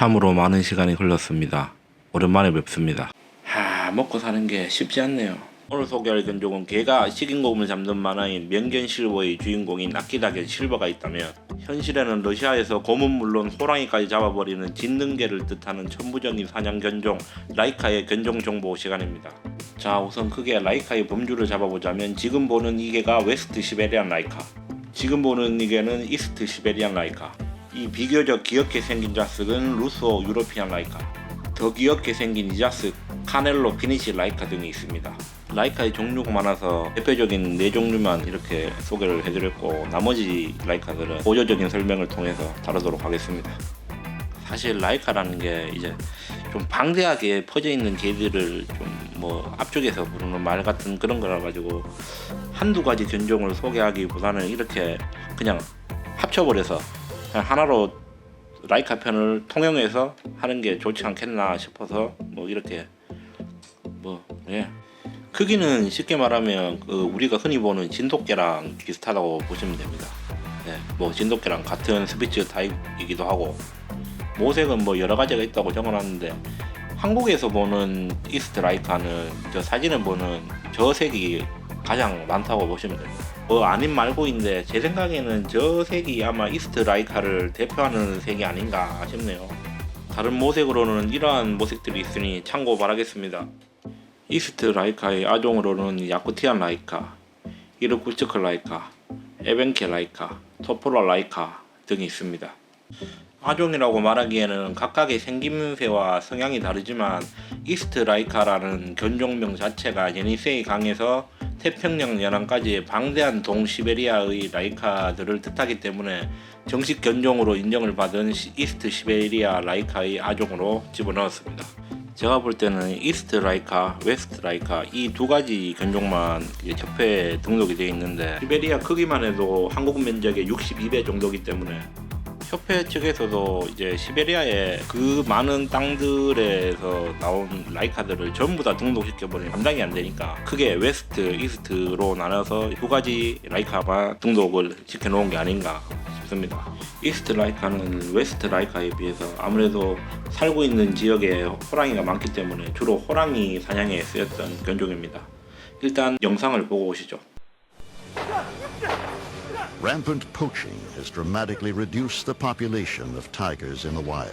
참으로 많은 시간이 흘렀습니다. 오랜만에 뵙습니다. 먹고 사는 게 쉽지 않네요. 오늘 소개할 견종은 개가 식인곰을 잡는 만화인 명견 실버의 주인공인 아키다겐 실버가 있다면, 현실에는 러시아에서 곰은 물론 호랑이까지 잡아버리는 진능개를 뜻하는 천부적인 사냥 견종 라이카의 견종 정보 시간입니다. 자, 우선 크게 라이카의 범주를 잡아보자면, 지금 보는 이 개가 웨스트 시베리안 라이카, 지금 보는 이 개는 이스트 시베리안 라이카, 이 비교적 귀엽게 생긴 자스는 루소 유로피안 라이카, 더 귀엽게 생긴 이 자스 카넬로 피니시 라이카 등이 있습니다. 라이카의 종류가 많아서 대표적인 4종류만 이렇게 소개를 해드렸고, 나머지 라이카들은 보조적인 설명을 통해서 다루도록 하겠습니다. 사실 라이카라는 게 이제 좀 방대하게 퍼져 있는 개들을 좀 앞쪽에서 부르는 말 같은 그런 거라 가지고 한두 가지 견종을 소개하기보다는 이렇게 그냥 합쳐버려서 그냥 하나로 라이카 편을 통용해서 하는 게 좋지 않겠나 싶어서 이렇게 크기는 쉽게 말하면 우리가 흔히 보는 진돗개랑 비슷하다고 보시면 됩니다. 진돗개랑 같은 스피츠 타입이기도 하고, 모색은 여러 가지가 있다고 적어놨는데, 한국에서 보는 이스트 라이카는 저 사진에 보는 저 색이 가장 많다고 보시면 됩니다. 아닌 말고인데 제 생각에는 저 색이 아마 이스트 라이카를 대표하는 색이 아닌가 싶네요. 다른 모색으로는 이러한 모색들이 있으니 참고 바라겠습니다. 이스트 라이카의 아종으로는 야쿠티안 라이카, 이르쿠츠크 라이카, 에벤케 라이카, 토포라 라이카 등이 있습니다. 아종이라고 말하기에는 각각의 생김새와 성향이 다르지만, 이스트 라이카라는 견종명 자체가 예니세이 강에서 태평양 연안까지의 방대한 동시베리아의 라이카들을 뜻하기 때문에 정식 견종으로 인정을 받은 이스트 시베리아 라이카의 아종으로 집어넣었습니다. 제가 볼 때는 이스트 라이카, 웨스트 라이카 이 두 가지 견종만 협회에 등록이 되어 있는데, 시베리아 크기만 해도 한국 면적의 62배 정도이기 때문에 협회 측에서도 이제 시베리아의 그 많은 땅들에서 나온 라이카들을 전부 다 등록시켜버리면 감당이 안 되니까 크게 웨스트, 이스트로 나눠서 두 가지 라이카만 등록을 시켜놓은 게 아닌가 싶습니다. 이스트 라이카는 웨스트 라이카에 비해서 아무래도 살고 있는 지역에 호랑이가 많기 때문에 주로 호랑이 사냥에 쓰였던 견종입니다. 일단 영상을 보고 오시죠. Rampant poaching has dramatically reduced the population of tigers in the wild.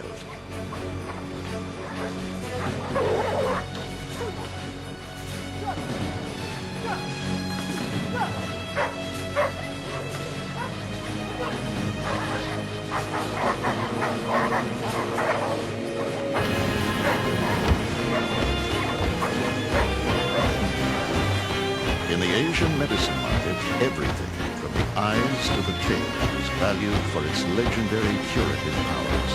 In the Asian medicine market, everything from the eyes to the tail is valued for its legendary curative powers.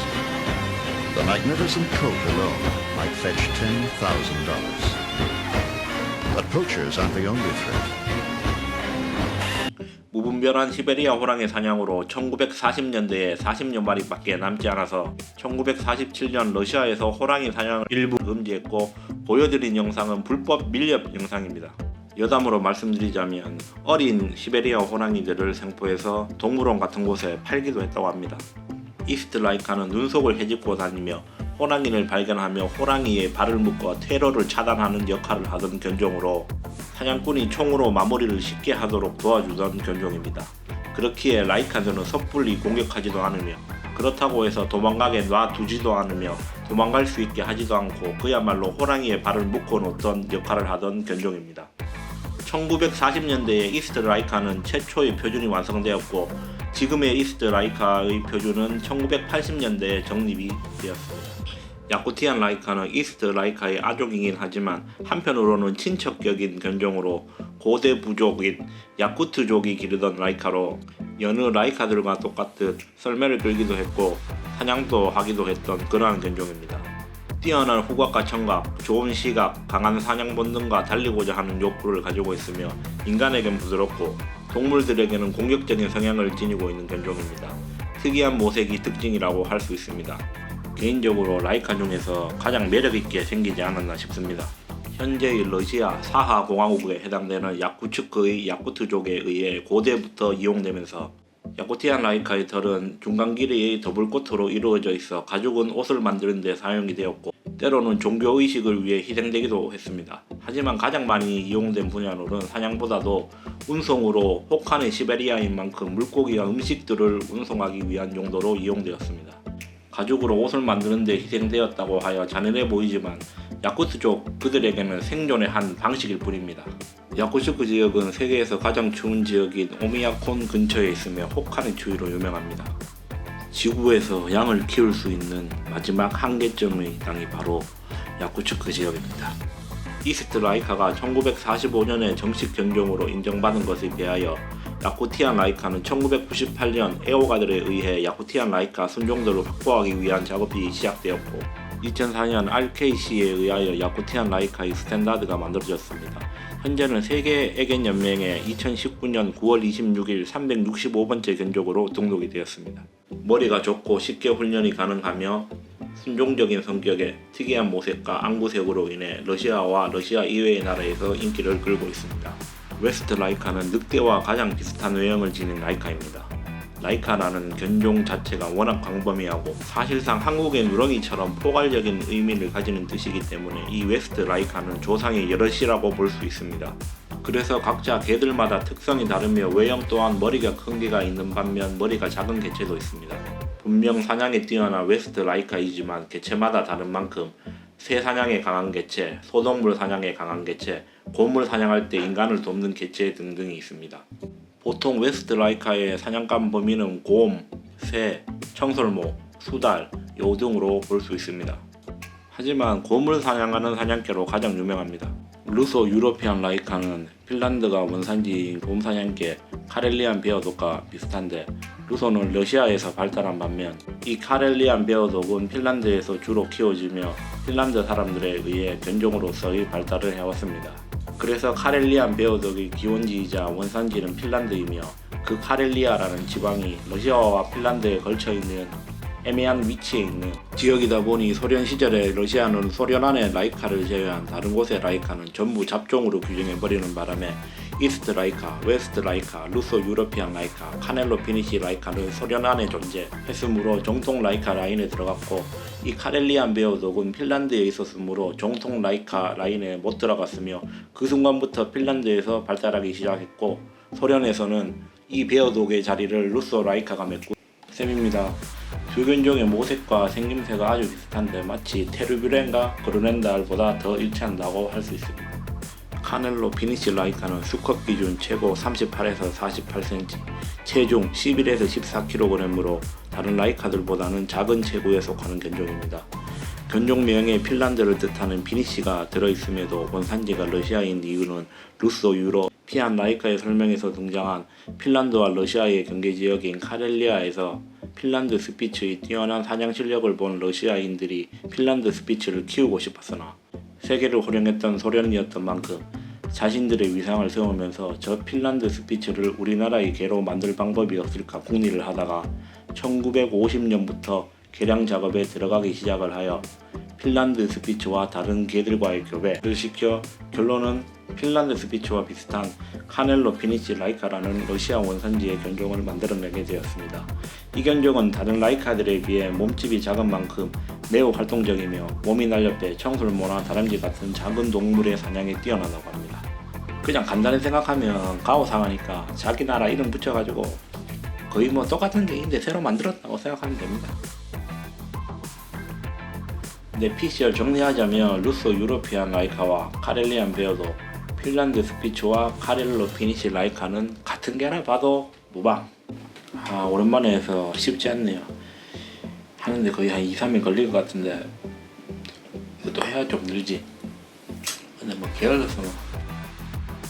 The magnificent coat alone might fetch $10,000. But poachers aren't the only threat. 무분별한 시베리아 호랑이 사냥으로 1940년대에 40여 마리밖에 남지 않아서 1947년 러시아에서 호랑이 사냥을 일부 금지했고, 보여드린 영상은 불법 밀렵 영상입니다. 여담으로 말씀드리자면 어린 시베리아 호랑이들을 생포해서 동물원 같은 곳에 팔기도 했다고 합니다. 이스트 라이카는 눈속을 헤집고 다니며 호랑이를 발견하며 호랑이의 발을 묶어 테러를 차단하는 역할을 하던 견종으로, 사냥꾼이 총으로 마무리를 쉽게 하도록 도와주던 견종입니다. 그렇기에 라이카들은 섣불리 공격하지도 않으며, 그렇다고 해서 도망가게 놔두지도 않으며 도망갈 수 있게 하지도 않고 그야말로 호랑이의 발을 묶어 놓던 역할을 하던 견종입니다. 1940년대에 이스트 라이카는 최초의 표준이 완성되었고, 지금의 이스트 라이카의 표준은 1980년대에 정립이 되었습니다. 야쿠티안 라이카는 이스트 라이카의 아종이긴 하지만 한편으로는 친척격인 견종으로 고대 부족인 야쿠트족이 기르던 라이카로, 여느 라이카들과 똑같듯 썰매를 끌기도 했고 사냥도 하기도 했던 그러한 견종입니다. 뛰어난 후각과 청각, 좋은 시각, 강한 사냥 본능과 달리고자 하는 욕구를 가지고 있으며 인간에겐 부드럽고 동물들에게는 공격적인 성향을 지니고 있는 견종입니다. 특이한 모색이 특징이라고 할 수 있습니다. 개인적으로 라이카 중에서 가장 매력있게 생기지 않았나 싶습니다. 현재의 러시아 사하 공화국에 해당되는 야쿠츠크의 야쿠트족에 의해 고대부터 이용되면서 야쿠티안 라이카의 털은 중간길이 더블코트로 이루어져 있어 가죽은 옷을 만드는 데 사용이 되었고 때로는 종교의식을 위해 희생되기도 했습니다. 하지만 가장 많이 이용된 분야로는 사냥보다도 운송으로 혹한의 시베리아인 만큼 물고기와 음식들을 운송하기 위한 용도로 이용되었습니다. 가죽으로 옷을 만드는 데 희생되었다고 하여 잔인해 보이지만 야쿠트족 그들에게는 생존의 한 방식일 뿐입니다. 야쿠츠크 지역은 세계에서 가장 추운 지역인 오미야콘 근처에 있으며 혹한의 추위로 유명합니다. 지구에서 양을 키울 수 있는 마지막 한계점의 땅이 바로 야쿠츠크 지역입니다. 이스트 라이카가 1945년에 정식 견종으로 인정받은 것에 비하여 야쿠티안 라이카는 1998년 애호가들에 의해 야쿠티안 라이카 순종들을 확보하기 위한 작업이 시작되었고 2004년 RKC에 의하여 야쿠티안 라이카의 스탠다드가 만들어졌습니다. 현재는 세계 애견연맹에 2019년 9월 26일 365번째 견종으로 등록이 되었습니다. 머리가 좁고 쉽게 훈련이 가능하며 순종적인 성격에 특이한 모색과 안구색으로 인해 러시아와 러시아 이외의 나라에서 인기를 끌고 있습니다. 웨스트 라이카는 늑대와 가장 비슷한 외형을 지닌 라이카입니다. 라이카라는 견종 자체가 워낙 광범위하고 사실상 한국의 누렁이처럼 포괄적인 의미를 가지는 뜻이기 때문에 이 웨스트 라이카는 조상이 여럿이라고 볼 수 있습니다. 그래서 각자 개들마다 특성이 다르며 외형 또한 머리가 큰 개가 있는 반면 머리가 작은 개체도 있습니다. 분명 사냥에 뛰어난 웨스트 라이카이지만 개체마다 다른 만큼 새 사냥에 강한 개체, 소동물 사냥에 강한 개체, 곰을 사냥할 때 인간을 돕는 개체 등등이 있습니다. 보통 웨스트 라이카의 사냥감 범위는 곰, 새, 청설모, 수달, 여우 등으로 볼 수 있습니다. 하지만 곰을 사냥하는 사냥개로 가장 유명합니다. 루소 유로피안 라이카는 핀란드가 원산지인 곰 사냥개 카렐리안 베어독과 비슷한데 루소는 러시아에서 발달한 반면 이 카렐리안 베어독은 핀란드에서 주로 키워지며 핀란드 사람들에 의해 견종으로서의 발달을 해왔습니다. 그래서 카렐리안 베어독의 기원지이자 원산지는 핀란드이며 그 카렐리아라는 지방이 러시아와 핀란드에 걸쳐있는 애매한 위치에 있는 지역이다 보니 소련 시절에 러시아는 소련 안에 라이카를 제외한 다른 곳의 라이카는 전부 잡종으로 규정해버리는 바람에 이스트 라이카, 웨스트 라이카, 루소 유러피안 라이카, 카넬로 피니시 라이카는 소련 안에 존재했으므로 정통 라이카 라인에 들어갔고 이 카렐리안 베어독은 핀란드에 있었으므로 정통 라이카 라인에 못 들어갔으며 그 순간부터 핀란드에서 발달하기 시작했고 소련에서는 이 베어독의 자리를 루소 라이카가 맺고 셈입니다. 두 견종의 모색과 생김새가 아주 비슷한데 마치 테르뷰렌과 그루넨달보다 더 일치한다고 할 수 있습니다. 카넬로 피니시 라이카는 수컷 기준 최고 38에서 48cm, 체중 11에서 14kg으로 다른 라이카들보다는 작은 체구에 속하는 견종입니다. 견종명에 핀란드를 뜻하는 피니시가 들어있음에도 원산지가 러시아인 이유는 루소 유로피안 라이카의 설명에서 등장한 핀란드와 러시아의 경계지역인 카렐리아에서 핀란드 스피츠의 뛰어난 사냥 실력을 본 러시아인들이 핀란드 스피츠를 키우고 싶었으나 세계를 호령했던 소련이었던 만큼 자신들의 위상을 세우면서 저 핀란드 스피츠를 우리나라의 개로 만들 방법이 없을까 궁리를 하다가 1950년부터 개량 작업에 들어가기 시작을 하여 핀란드 스피츠와 다른 개들과의 교배를 시켜 결론은 핀란드 스피츠와 비슷한 카넬로 피니시 라이카라는 러시아 원산지의 견종을 만들어내게 되었습니다. 이 견종은 다른 라이카들에 비해 몸집이 작은 만큼 매우 활동적이며 몸이 날렵해 청설모나 다람쥐 같은 작은 동물의 사냥에 뛰어나다고 합니다. 그냥 간단히 생각하면 가오상하니까 자기 나라 이름 붙여가지고 거의 뭐 똑같은 개인데 새로 만들었다고 생각하면 됩니다. 내 PC를 정리하자면 루소 유로피안 라이카와 카렐리안 베어독, 핀란드 스피츠와 카렐로 피니시 라이카는 같은 개라 봐도 무방. 오랜만에 해서 쉽지 않네요. 하는데 거의 한 2-3일 걸릴 것 같은데 이것도 해야 좀 늘지. 근데 뭐 게을러서